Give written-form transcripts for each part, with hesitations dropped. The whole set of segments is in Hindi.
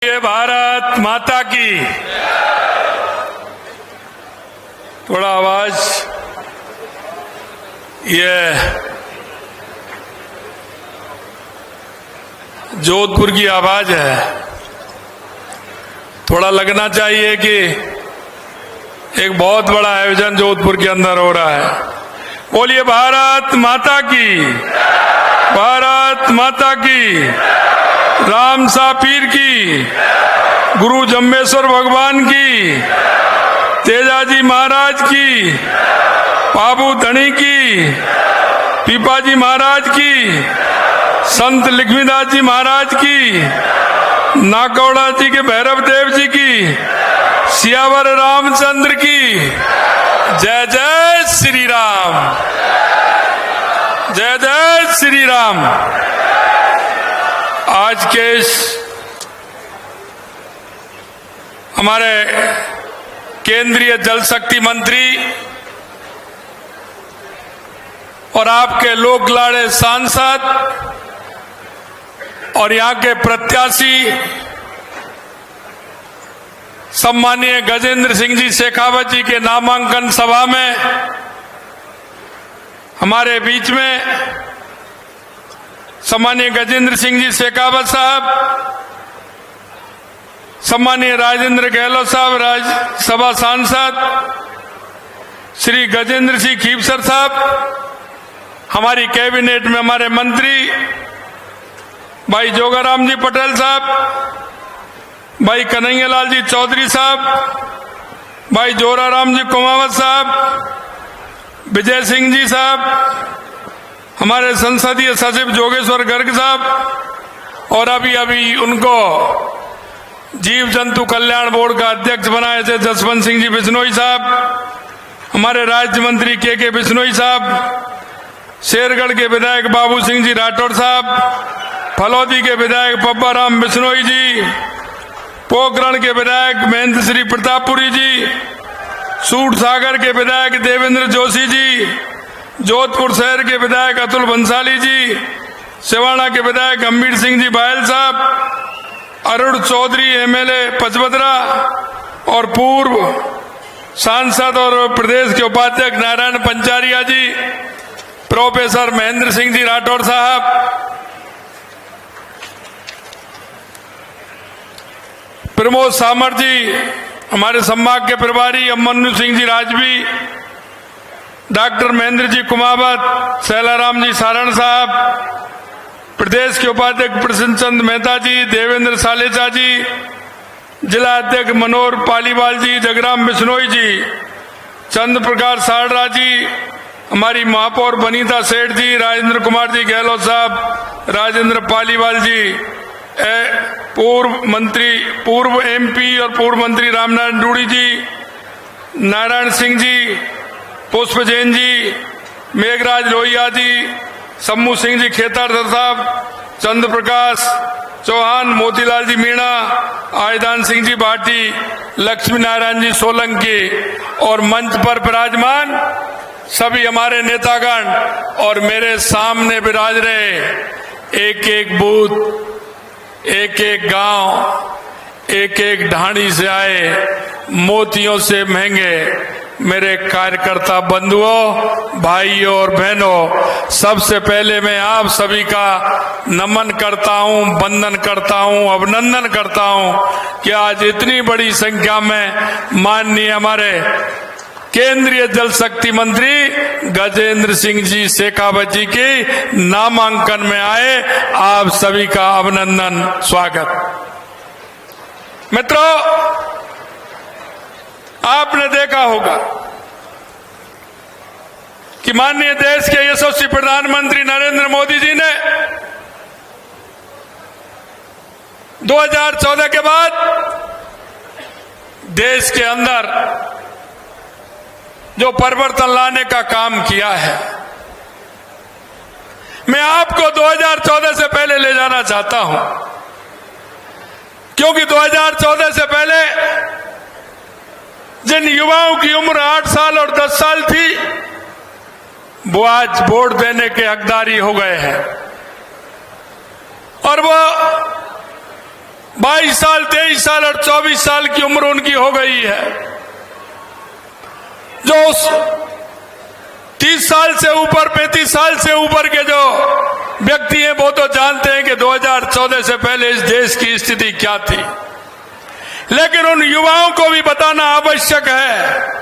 ये भारत माता की। थोड़ा आवाज, ये जोधपुर की आवाज है, थोड़ा लगना चाहिए कि एक बहुत बड़ा आयोजन जोधपुर के अंदर हो रहा है। बोलिए भारत माता की, भारत माता की, राम सा पीर की, गुरु जम्बेश्वर भगवान की, तेजाजी महाराज की, बाबू धनी की, पीपाजी महाराज की, संत लक्ष्मीदास जी महाराज की, नाकौड़ा जी के भैरव देव जी की, सियावर रामचंद्र की। जय जय श्री राम, जय जय श्री राम। आज के इस हमारे केंद्रीय जल शक्ति मंत्री और आपके लोक लाड़े सांसद और यहाँ के प्रत्याशी सम्मानीय गजेंद्र सिंह जी शेखावत जी के नामांकन सभा में हमारे बीच में सम्मानीय गजेंद्र सिंह जी शेखावत साहब, सम्मानीय राजेंद्र गहलोत साहब राज्यसभा सांसद, श्री गजेंद्र सिंह खीवसर साहब, हमारी कैबिनेट में हमारे मंत्री भाई जोगाराम जी पटेल साहब, भाई कन्हैयालाल जी चौधरी साहब, भाई जोराराम जी कुमावत साहब, विजय सिंह जी साहब, हमारे संसदीय सचिव जोगेश्वर गर्ग साहब, और अभी उनको जीव जंतु कल्याण बोर्ड का अध्यक्ष बनाए थे जसवंत सिंह जी बिश्नोई साहब, हमारे राज्य मंत्री के बिश्नोई साहब, शेरगढ़ के विधायक बाबू सिंह जी राठौड़ साहब, फलौदी के विधायक पब्बा राम बिश्नोई जी, पोखरण के विधायक महेंद्र श्री प्रतापपुरी जी, सूट सागर के विधायक देवेंद्र जोशी जी, जोधपुर शहर के विधायक अतुल बंसाली जी, सिवाना के विधायक गंभीर सिंह जी बायल साहब, अरुण चौधरी एमएलए पचबदरा और पूर्व सांसद और प्रदेश के उपाध्यक्ष नारायण पंचारिया जी, प्रोफेसर महेंद्र सिंह जी राठौड़ साहब, प्रमोद सामर जी, हमारे संभाग के प्रभारी अमनु सिंह जी राजवी, डॉक्टर महेंद्र जी कुमावत, शैलाराम जी सारण साहब, प्रदेश के उपाध्यक्ष प्रसन्न चंद मेहता जी, देवेंद्र सालेचा जी, जिला अध्यक्ष मनोहर पालीवाल जी, जगराम बिश्नोई जी, चंद्र प्रकाश साड़रा जी, हमारी महापौर बनीता सेठ जी, राजेंद्र कुमार जी गहलोत साहब, राजेंद्र पालीवाल जी, पूर्व एमपी और पूर्व मंत्री रामनारायण डूडी जी, नारायण सिंह जी, पुष्प जैन जी, मेघराज लोहिया जी, सम्मू सिंह जी खेतार साहब, चंद्र प्रकाश चौहान, मोतीलाल जी मीणा, आयदान सिंह जी भाटी, लक्ष्मी नारायण जी सोलंकी और मंच पर विराजमान सभी हमारे नेतागण और मेरे सामने विराज रहे एक एक बूथ, एक एक गांव, एक एक ढाणी से आए मोतियों से महंगे मेरे कार्यकर्ता बंधुओं, भाइयों और बहनों, सबसे पहले मैं आप सभी का नमन करता हूं, वंदन करता हूं, अभिनंदन करता हूं कि आज इतनी बड़ी संख्या में माननीय हमारे केंद्रीय जल शक्ति मंत्री गजेंद्र सिंह जी शेखावत जी के नामांकन में आए। आप सभी का अभिनंदन, स्वागत। मित्रों, आपने देखा होगा कि माननीय देश के यशस्वी प्रधानमंत्री नरेंद्र मोदी जी ने 2014 के बाद देश के अंदर जो परिवर्तन लाने का काम किया है, मैं आपको 2014 से पहले ले जाना चाहता हूं, क्योंकि 2014 से पहले जिन युवाओं की उम्र 8 साल और 10 साल थी, वो आज वोट देने के हकदारी हो गए हैं और वो 22 साल, 23 साल और 24 साल की उम्र उनकी हो गई है। जो 30 साल से ऊपर, 35 साल से ऊपर के जो व्यक्ति हैं वो तो जानते हैं कि 2014 से पहले इस देश की स्थिति क्या थी। लेकिन उन युवाओं को भी बताना आवश्यक है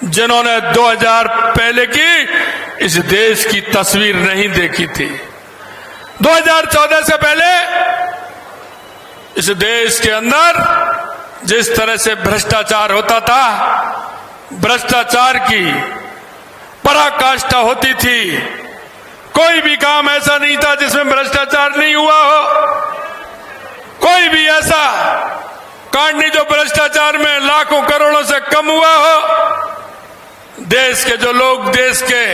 जिन्होंने 2000 पहले की इस देश की तस्वीर नहीं देखी थी। 2014 से पहले इस देश के अंदर जिस तरह से भ्रष्टाचार होता था, भ्रष्टाचार की पराकाष्ठा होती थी। कोई भी काम ऐसा नहीं था जिसमें भ्रष्टाचार नहीं हुआ हो। कोई भी ऐसा कांड नहीं जो भ्रष्टाचार में लाखों करोड़ों से कम हुआ हो। देश के जो लोग, देश के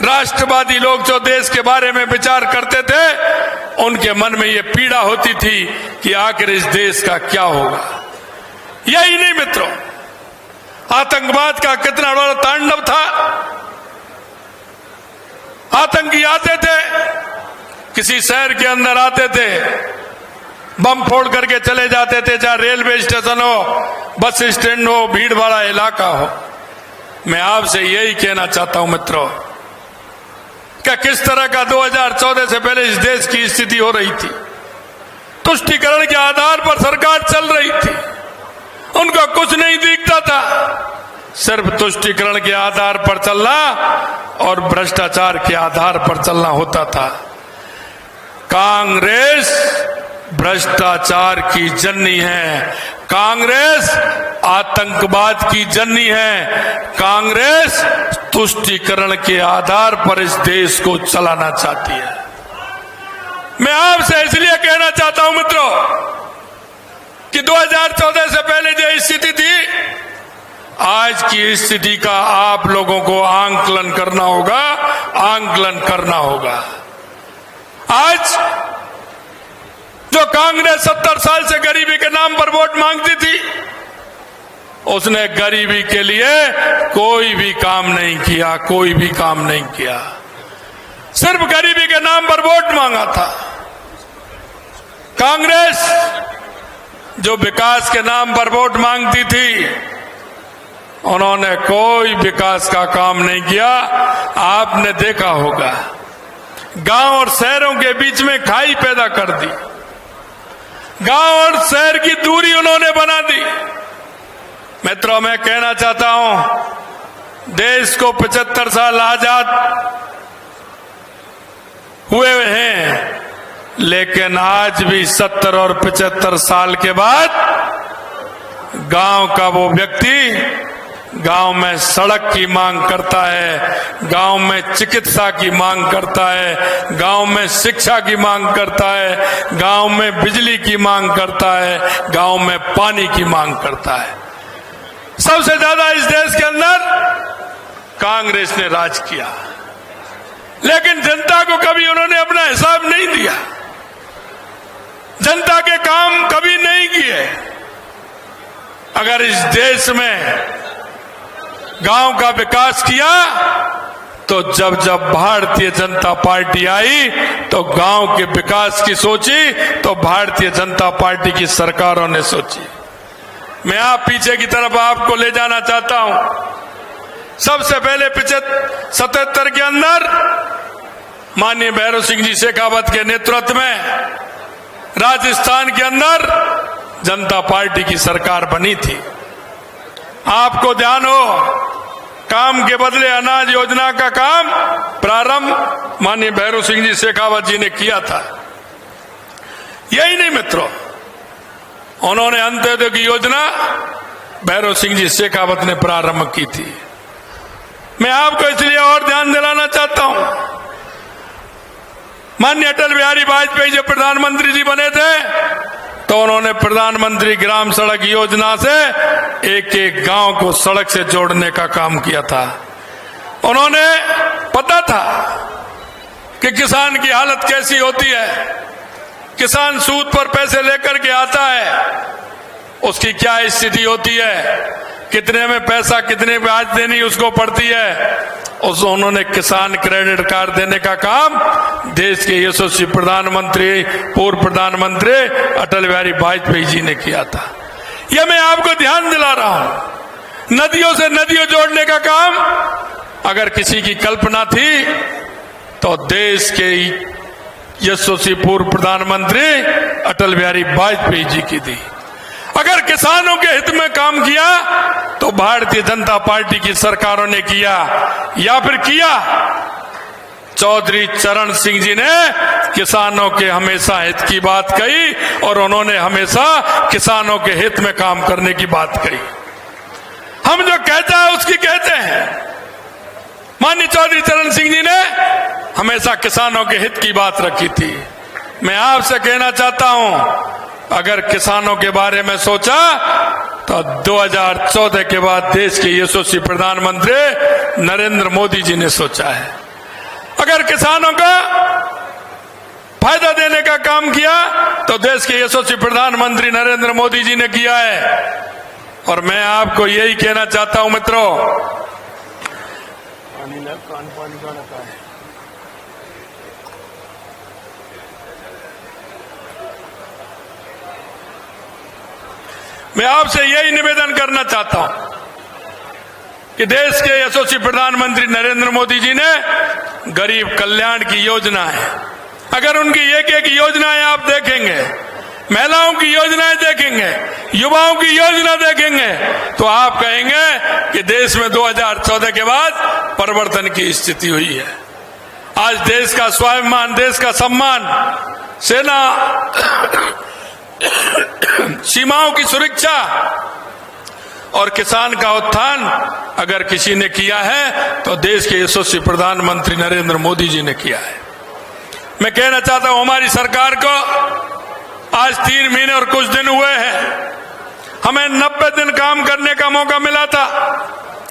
राष्ट्रवादी लोग जो देश के बारे में विचार करते थे, उनके मन में ये पीड़ा होती थी कि आखिर इस देश का क्या होगा। यही नहीं मित्रों, आतंकवाद का कितना बड़ा तांडव था। आतंकी आते थे, किसी शहर के अंदर आते थे, बम फोड़ करके चले जाते थे, चाहे रेलवे स्टेशन हो, बस स्टैंड हो, भीड़ वाला इलाका हो। मैं आपसे यही कहना चाहता हूं मित्रों कि किस तरह का 2014 से पहले इस देश की स्थिति हो रही थी। तुष्टीकरण के आधार पर सरकार चल रही थी, उनको कुछ नहीं दिखता था, सिर्फ तुष्टीकरण के आधार पर चलना और भ्रष्टाचार के आधार पर चलना होता था। कांग्रेस भ्रष्टाचार की जननी है, कांग्रेस आतंकवाद की जननी है, कांग्रेस तुष्टीकरण के आधार पर इस देश को चलाना चाहती है। मैं आपसे इसलिए कहना चाहता हूं मित्रों कि 2014 से पहले जो स्थिति थी, आज की स्थिति का आप लोगों को आंकलन करना होगा, आंकलन करना होगा। आज जो कांग्रेस 70 साल से गरीबी के नाम पर वोट मांगती थी, उसने गरीबी के लिए कोई भी काम नहीं किया, कोई भी काम नहीं किया, सिर्फ गरीबी के नाम पर वोट मांगा था। कांग्रेस जो विकास के नाम पर वोट मांगती थी, उन्होंने कोई विकास का काम नहीं किया। आपने देखा होगा, गांव और शहरों के बीच में खाई पैदा कर दी, गांव और शहर की दूरी उन्होंने बना दी। मित्रों, मैं कहना चाहता हूं, देश को 75 साल आजाद हुए हैं, लेकिन आज भी 70 और 75 साल के बाद गांव का वो व्यक्ति गांव में सड़क की मांग करता है, गांव में चिकित्सा की मांग करता है, गांव में शिक्षा की मांग करता है, गांव में बिजली की मांग करता है, गांव में पानी की मांग करता है। सबसे ज्यादा इस देश के अंदर कांग्रेस ने राज किया, लेकिन जनता को कभी उन्होंने अपना हिसाब नहीं दिया, जनता के काम कभी नहीं किए। अगर इस देश में गांव का विकास किया तो जब जब भारतीय जनता पार्टी आई तो गांव के विकास की सोची, तो भारतीय जनता पार्टी की सरकारों ने सोची। मैं आप पीछे की तरफ आपको ले जाना चाहता हूं। सबसे पहले 77 के अंदर माननीय भैरव सिंह जी शेखावत के नेतृत्व में राजस्थान के अंदर जनता पार्टी की सरकार बनी थी। आपको ध्यान हो, काम के बदले अनाज योजना का काम प्रारंभ माननीय भैरव सिंह जी शेखावत जी ने किया था। यही नहीं मित्रों, उन्होंने अंत्योदय की योजना भैरव सिंह जी शेखावत ने प्रारंभ की थी। मैं आपको इसलिए और ध्यान दिलाना चाहता हूं, माननीय अटल बिहारी वाजपेयी जब प्रधानमंत्री जी बने थे तो उन्होंने प्रधानमंत्री ग्राम सड़क योजना से एक एक गांव को सड़क से जोड़ने का काम किया था। उन्होंने पता था कि किसान की हालत कैसी होती है, किसान सूद पर पैसे लेकर के आता है, उसकी क्या स्थिति होती है, कितने में पैसा कितने ब्याज देनी उसको पड़ती है, उन्होंने किसान क्रेडिट कार्ड देने का काम देश के यशस्वी प्रधानमंत्री, पूर्व प्रधानमंत्री अटल बिहारी वाजपेयी जी ने किया था। यह मैं आपको ध्यान दिला रहा हूं। नदियों से नदियों जोड़ने का काम अगर किसी की कल्पना थी तो देश के यशस्वी पूर्व प्रधानमंत्री अटल बिहारी वाजपेयी जी की थी। अगर किसानों के हित में काम किया तो भारतीय जनता पार्टी की सरकारों ने किया, या फिर किया चौधरी चरण सिंह जी ने किसानों के हमेशा हित की बात कही और उन्होंने हमेशा किसानों के हित में काम करने की बात कही। हम जो कहता है उसकी कहते हैं। माननीय चौधरी चरण सिंह जी ने हमेशा किसानों के हित की बात रखी थी। मैं आपसे कहना चाहता हूं, अगर किसानों के बारे में सोचा तो 2014 के बाद देश के यशस्वी प्रधानमंत्री नरेंद्र मोदी जी ने सोचा है। अगर किसानों का फायदा देने का काम किया तो देश के यशस्वी प्रधानमंत्री नरेंद्र मोदी जी ने किया है। और मैं आपको यही कहना चाहता हूं मित्रों, मैं आपसे यही निवेदन करना चाहता हूं कि देश के यशस्वी प्रधानमंत्री नरेंद्र मोदी जी ने गरीब कल्याण की योजना है, अगर उनकी एक एक योजनाएं आप देखेंगे, महिलाओं की योजनाएं देखेंगे, युवाओं की योजना देखेंगे, तो आप कहेंगे कि देश में 2014 के बाद परिवर्तन की स्थिति हुई है। आज देश का स्वाभिमान, देश का सम्मान, सेना, सीमाओं की सुरक्षा और किसान का उत्थान अगर किसी ने किया है तो देश के यशस्वी प्रधानमंत्री नरेंद्र मोदी जी ने किया है। मैं कहना चाहता हूं, हमारी सरकार को आज 3 महीने और कुछ दिन हुए हैं। हमें 90 दिन काम करने का मौका मिला था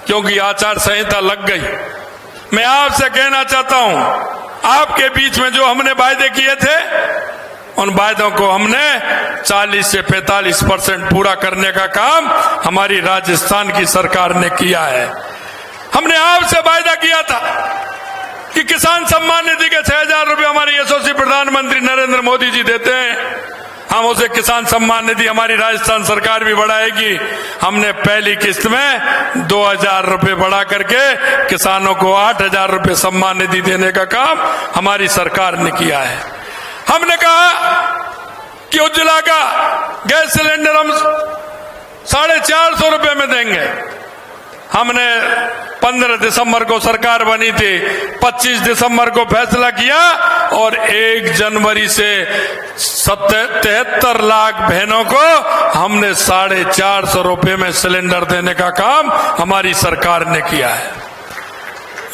क्योंकि आचार संहिता लग गई। मैं आपसे कहना चाहता हूं, आपके बीच में जो हमने वायदे किए थे उन वायदों को हमने 40 से 45% पूरा करने का काम हमारी राजस्थान की सरकार ने किया है। हमने आपसे वायदा किया था कि किसान सम्मान निधि के 6,000 रुपए हमारे यशस्वी प्रधानमंत्री नरेंद्र मोदी जी देते हैं, हम उसे किसान सम्मान निधि हमारी राजस्थान सरकार भी बढ़ाएगी। हमने पहली किस्त में 2,000 रुपए बढ़ा करके किसानों को 8,000 रुपए सम्मान निधि देने का काम हमारी सरकार ने किया है। हमने कहा कि उज्ज्वला का गैस सिलेंडर हम 450 रुपए में देंगे। हमने 15 दिसंबर को सरकार बनी थी, 25 दिसंबर को फैसला किया और 1 जनवरी से 73 लाख बहनों को हमने 450 रुपए में सिलेंडर देने का काम हमारी सरकार ने किया है।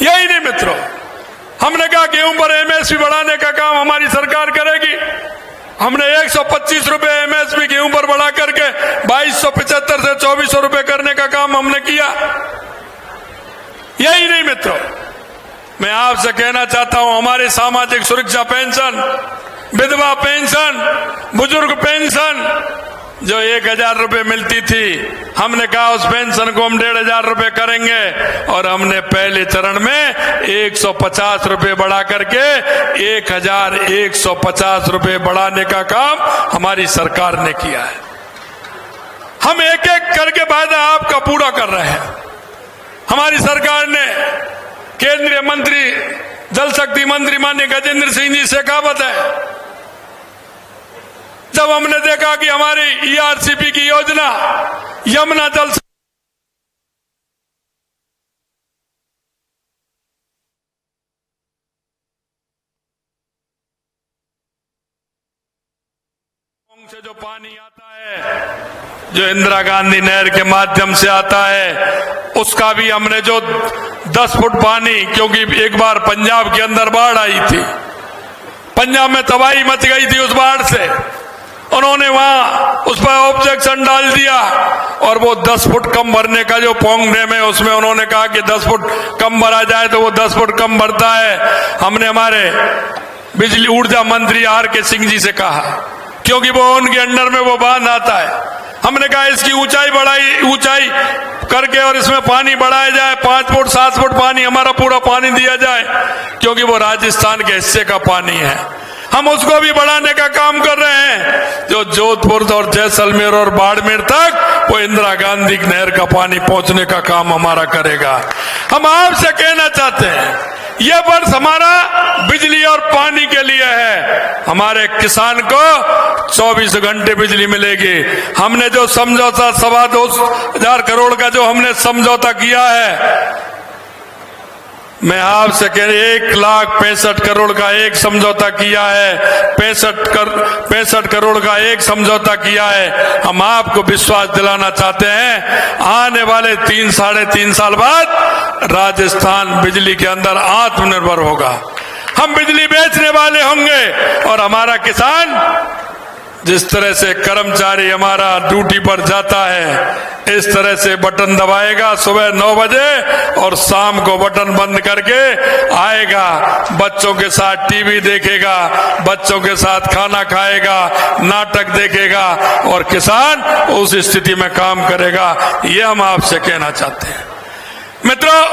यही नहीं मित्रों, हमने कहा गेहूं पर एमएसपी बढ़ाने का काम हमारी सरकार करेगी। हमने 125 रुपए एमएसपी गेहूं पर बढ़ा करके 2275 से 2400 रुपए करने का काम हमने किया। यही नहीं मित्रों, मैं आपसे कहना चाहता हूं, हमारे सामाजिक सुरक्षा पेंशन, विधवा पेंशन, बुजुर्ग पेंशन जो 1,000 रुपए मिलती थी, हमने कहा उस पेंशन को हम 1,500 रुपए करेंगे और हमने पहले चरण में 150 रुपए बढ़ा करके 1,150 रुपए बढ़ाने का काम हमारी सरकार ने किया है। हम एक एक करके वायदा आपका पूरा कर रहे हैं। हमारी सरकार ने केंद्रीय मंत्री, जल शक्ति मंत्री माननीय गजेंद्र सिंह जी से कहावत है, जब हमने देखा कि हमारी ईआरसीपी की योजना यमुना जल से जो पानी आता है, जो इंदिरा गांधी नहर के माध्यम से आता है, उसका भी हमने जो 10 फुट पानी, क्योंकि एक बार पंजाब के अंदर बाढ़ आई थी, पंजाब में तबाही मच गई थी उस बाढ़ से, उन्होंने वहां उस पर ऑब्जेक्शन डाल दिया और वो 10 फुट कम भरने का जो पोंग डैम है उसमें उन्होंने कहा कि 10 फुट कम भरा जाए, तो वो 10 फुट कम भरता है। हमने हमारे बिजली ऊर्जा मंत्री आर के सिंह जी से कहा, क्योंकि वो उनके अंडर में वो बांध आता है, हमने कहा इसकी ऊंचाई करके और इसमें पानी बढ़ाया जाए, 5 फुट 7 फुट पानी हमारा पूरा पानी दिया जाए, क्योंकि वो राजस्थान के हिस्से का पानी है। हम उसको भी बढ़ाने का काम कर रहे हैं। जो जोधपुर और जैसलमेर और बाड़मेर तक वो इंदिरा गांधी नहर का पानी पहुंचने का काम हमारा करेगा। हम आपसे कहना चाहते हैं, यह वर्ष हमारा बिजली और पानी के लिए है। हमारे किसान को 24 घंटे बिजली मिलेगी। हमने जो समझौता 2,25,000 करोड़ का जो हमने समझौता किया है, मैं आपसे कह रही 1,65,000 करोड़ का एक समझौता किया है, 65 करोड़ का एक समझौता किया है। हम आपको विश्वास दिलाना चाहते हैं, आने वाले 3-3.5 साल बाद राजस्थान बिजली के अंदर आत्मनिर्भर होगा। हम बिजली बेचने वाले होंगे और हमारा किसान, जिस तरह से कर्मचारी हमारा ड्यूटी पर जाता है, इस तरह से बटन दबाएगा सुबह 9 बजे और शाम को बटन बंद करके आएगा, बच्चों के साथ टीवी देखेगा, बच्चों के साथ खाना खाएगा, नाटक देखेगा और किसान उस स्थिति में काम करेगा। ये हम आपसे कहना चाहते हैं। मित्रों,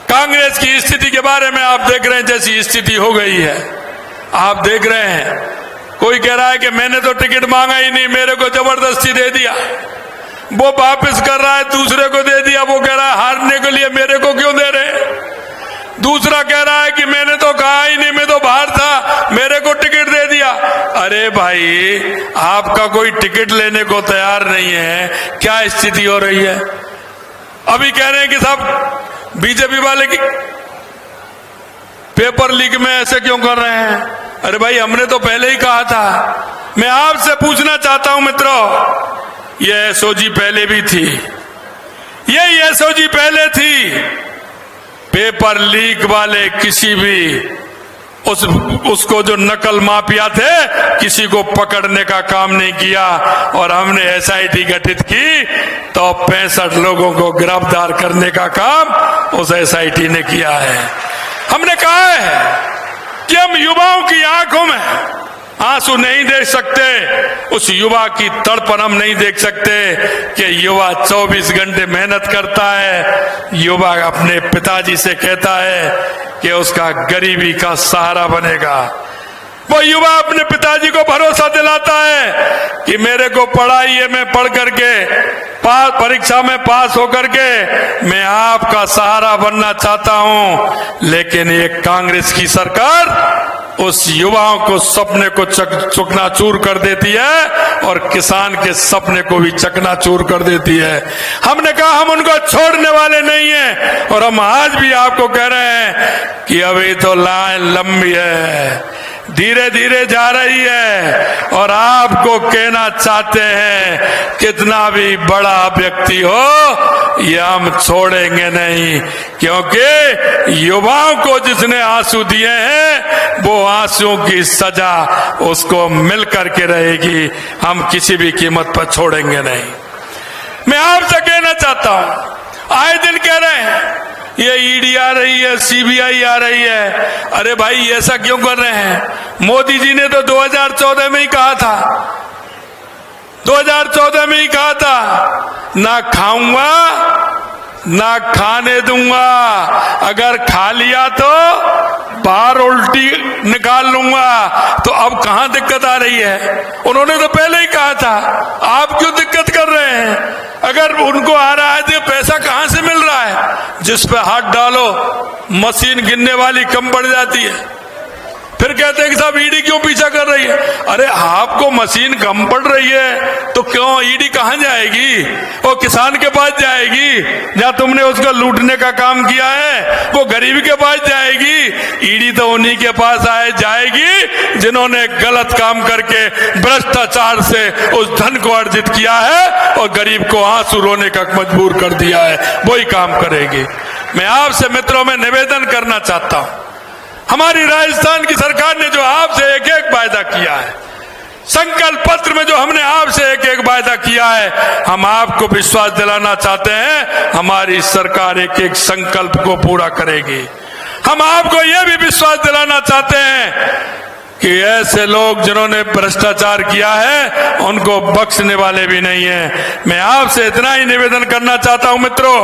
कांग्रेस की स्थिति के बारे में आप देख रहे हैं, जैसी स्थिति हो गई है आप देख रहे हैं। कोई कह रहा है कि मैंने तो टिकट मांगा ही नहीं, मेरे को जबरदस्ती दे दिया। वो वापस कर रहा है, दूसरे को दे दिया। वो कह रहा है हारने के लिए मेरे को क्यों दे रहे। दूसरा कह रहा है कि मैंने तो कहा ही नहीं, मैं तो बाहर था, मेरे को टिकट दे दिया। अरे भाई, आपका कोई टिकट लेने को तैयार नहीं है, क्या स्थिति हो रही है। अभी कह रहे हैं कि साहब बीजेपी वाले की पेपर लीक में ऐसे क्यों कर रहे हैं। अरे भाई, हमने तो पहले ही कहा था। मैं आपसे पूछना चाहता हूं मित्रों, ये एसओजी पहले भी थी, यही एसओजी पहले थी। पेपर लीक वाले किसी भी उसको जो नकल माफिया थे, किसी को पकड़ने का काम नहीं किया। और हमने एसआईटी गठित की तो 65 लोगों को गिरफ्तार करने का काम उस एसआईटी ने किया है। हमने कहा है कि हम युवाओं की आंखों में आंसू नहीं देख सकते, उस युवा की तड़पन हम नहीं देख सकते कि युवा 24 घंटे मेहनत करता है। युवा अपने पिताजी से कहता है कि उसका गरीबी का सहारा बनेगा। वो युवा अपने पिताजी को भरोसा दिलाता है कि मेरे को पढ़ाइए, मैं पढ़ करके परीक्षा में पास होकर के मैं आपका सहारा बनना चाहता हूं। लेकिन ये कांग्रेस की सरकार उस युवाओं को सपने को चकनाचूर कर देती है और किसान के सपने को भी चकनाचूर कर देती है। हमने कहा हम उनको छोड़ने वाले नहीं हैं और हम आज भी आपको कह रहे हैं कि अभी तो लाइन लंबी है, धीरे धीरे जा रही है। और आपको कहना चाहते हैं, कितना भी बड़ा व्यक्ति हो, ये हम छोड़ेंगे नहीं, क्योंकि युवाओं को जिसने आंसू दिए हैं वो आंसुओं की सजा उसको मिल करके रहेगी। हम किसी भी कीमत पर छोड़ेंगे नहीं। मैं आपसे कहना चाहता हूं, आए दिन कह रहे हैं ये ईडी आ रही है, सीबीआई आ रही है। अरे भाई, ऐसा क्यों कर रहे हैं। मोदी जी ने तो 2014 में ही कहा था, 2014 में ही कहा था, ना खाऊंगा ना खाने दूंगा, अगर खा लिया तो बाहर उल्टी निकाल लूंगा। तो अब कहां दिक्कत आ रही है। उन्होंने तो पहले ही कहा था, आप क्यों दिक्कत कर रहे हैं। अगर उनको आ रहा है तो पैसा कहां से मिल रहा है। जिस पे हाथ डालो मशीन गिनने वाली कम पड़ जाती है। फिर कहते हैं कि साहब ईडी क्यों पीछा कर रही है। अरे आपको मशीन कम पड़ रही है तो क्यों ईडी कहां जाएगी। वो किसान के पास जाएगी, जहां तुमने उसको लूटने का काम किया है वो गरीब के पास जाएगी। ईडी तो उन्हीं के पास जाएगी जिन्होंने गलत काम करके भ्रष्टाचार से उस धन को अर्जित किया है और गरीब को आंसू रोने का मजबूर कर दिया है, वही काम करेगी। मैं आपसे मित्रों में निवेदन करना चाहता हूं, हमारी राजस्थान की सरकार ने जो आपसे एक एक वायदा किया है, संकल्प पत्र में जो हमने आपसे एक एक वायदा किया है, हम आपको विश्वास दिलाना चाहते हैं हमारी सरकार एक एक संकल्प को पूरा करेगी। हम आपको यह भी विश्वास दिलाना चाहते हैं कि ऐसे लोग जिन्होंने भ्रष्टाचार किया है उनको बख्शने वाले भी नहीं है। मैं आपसे इतना ही निवेदन करना चाहता हूं मित्रों,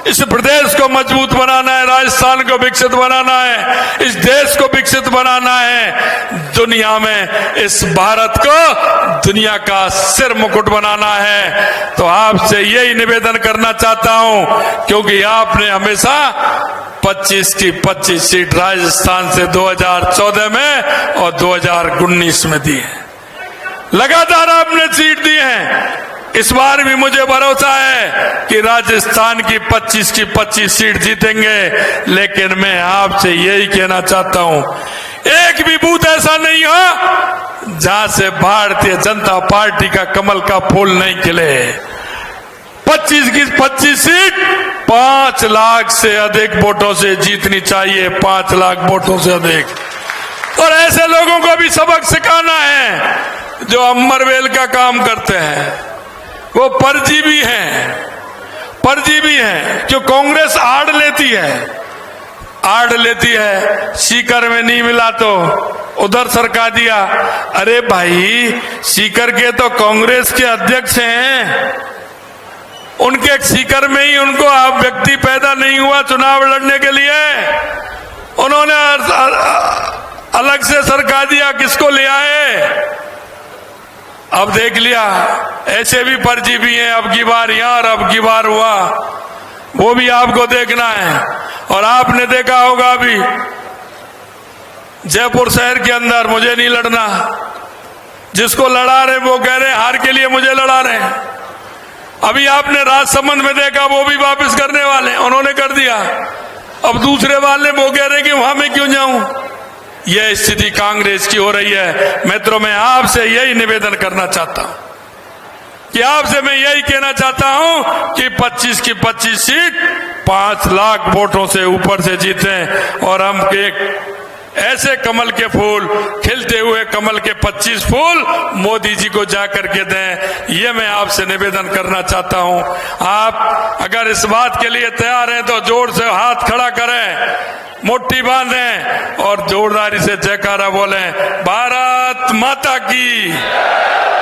इस प्रदेश को मजबूत बनाना है, राजस्थान को विकसित बनाना है, इस देश को विकसित बनाना है, दुनिया में इस भारत को दुनिया का सिर मुकुट बनाना है। तो आपसे यही निवेदन करना चाहता हूं, क्योंकि आपने हमेशा 25 की 25 सीट राजस्थान से 2014 में और 2019 में दी है। लगातार आपने सीट दी है। इस बार भी मुझे भरोसा है कि राजस्थान की 25 सीट जीतेंगे। लेकिन मैं आपसे यही कहना चाहता हूं, एक भी बूथ ऐसा नहीं हो जहां से भारतीय जनता पार्टी का कमल का फूल नहीं खिले। 25 की 25 सीट 5 लाख से अधिक वोटों से जीतनी चाहिए, 5 लाख वोटों से अधिक। और ऐसे लोगों को भी सबक सिखाना है जो अमरवेल का काम करते हैं, वो परजीवी हैं, जो कांग्रेस आड़ लेती है, सीकर में नहीं मिला तो उधर सरका दिया। अरे भाई, सीकर के तो कांग्रेस के अध्यक्ष हैं, उनके सीकर में ही उनको आप व्यक्ति पैदा नहीं हुआ चुनाव लड़ने के लिए, उन्होंने अलग से सरका दिया, किसको ले आए? अब देख लिया, ऐसे भी परजीवी हैं। अब की बार यार, अब की बार हुआ, वो भी आपको देखना है। और आपने देखा होगा अभी जयपुर शहर के अंदर, मुझे नहीं लड़ना, जिसको लड़ा रहे वो कह रहे हार के लिए मुझे लड़ा रहे हैं। अभी आपने राजसमंद में देखा, वो भी वापस करने वाले, उन्होंने कर दिया। अब दूसरे वाले वो कह रहे कि वहां मैं क्यों जाऊं। यह स्थिति कांग्रेस की हो रही है। मित्रों, मैं आपसे यही निवेदन करना चाहता हूं कि आपसे मैं यही कहना चाहता हूं कि 25 की 25 सीट 5 लाख वोटों से ऊपर से जीतें और हम एक ऐसे कमल के फूल, खिलते हुए कमल के 25 फूल मोदी जी को जाकर के दें। ये मैं आपसे निवेदन करना चाहता हूं। आप अगर इस बात के लिए तैयार हैं तो जोर से हाथ खड़ा करें, मुट्ठी बांधें और जोरदारी से जयकारा बोलें, भारत माता की,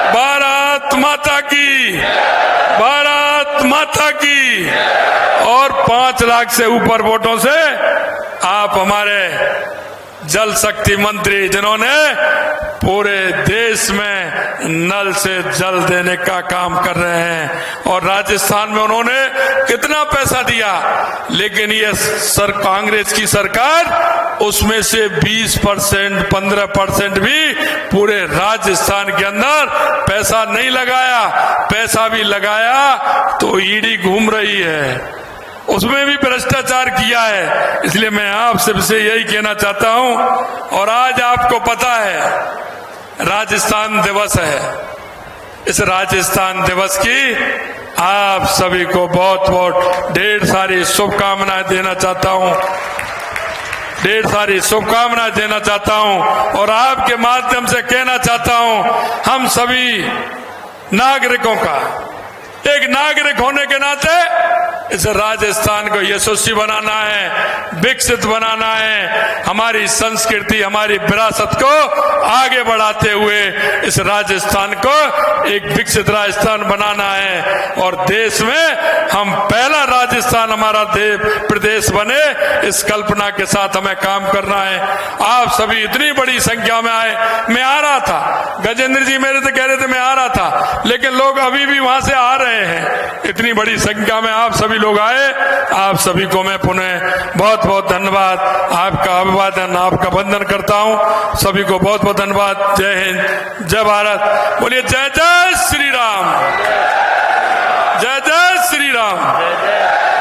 भारत माता की, भारत माता की। और 5 लाख से ऊपर वोटों से आप हमारे जल शक्ति मंत्री, जिन्होंने पूरे देश में नल से जल देने का काम कर रहे हैं, और राजस्थान में उन्होंने कितना पैसा दिया, लेकिन ये कांग्रेस की सरकार उसमें से 20%, 15% भी पूरे राजस्थान के अंदर पैसा नहीं लगाया। पैसा भी लगाया तो ईडी घूम रही है, उसमें भी भ्रष्टाचार किया है। इसलिए मैं आपसे यही कहना चाहता हूं। और आज आपको पता है राजस्थान दिवस है, इस राजस्थान दिवस की आप सभी को बहुत बहुत ढेर सारी शुभकामनाएं देना चाहता हूं, ढेर सारी शुभकामनाएं देना चाहता हूं। और आपके माध्यम से कहना चाहता हूं, हम सभी नागरिकों का, एक नागरिक होने के नाते इस राजस्थान को यशस्वी बनाना है, विकसित बनाना है, हमारी संस्कृति, हमारी विरासत को आगे बढ़ाते हुए इस राजस्थान को एक विकसित राजस्थान बनाना है। और देश में हम पहला राजस्थान हमारा प्रदेश बने, इस कल्पना के साथ हमें काम करना है। आप सभी इतनी बड़ी संख्या में आए। मैं आ रहा था, गजेंद्र जी मेरे से कह रहे थे मैं आ रहा था, लेकिन लोग अभी भी वहां से आ रहे हैं। इतनी बड़ी संख्या में आप सभी लोग आए, आप सभी को मैं पुनः बहुत बहुत धन्यवाद, आपका अभिवादन, आपका वंदन करता हूं। सभी को बहुत बहुत धन्यवाद। जय हिंद, जय भारत। बोलिए जय जय श्री राम, जय जय श्री राम।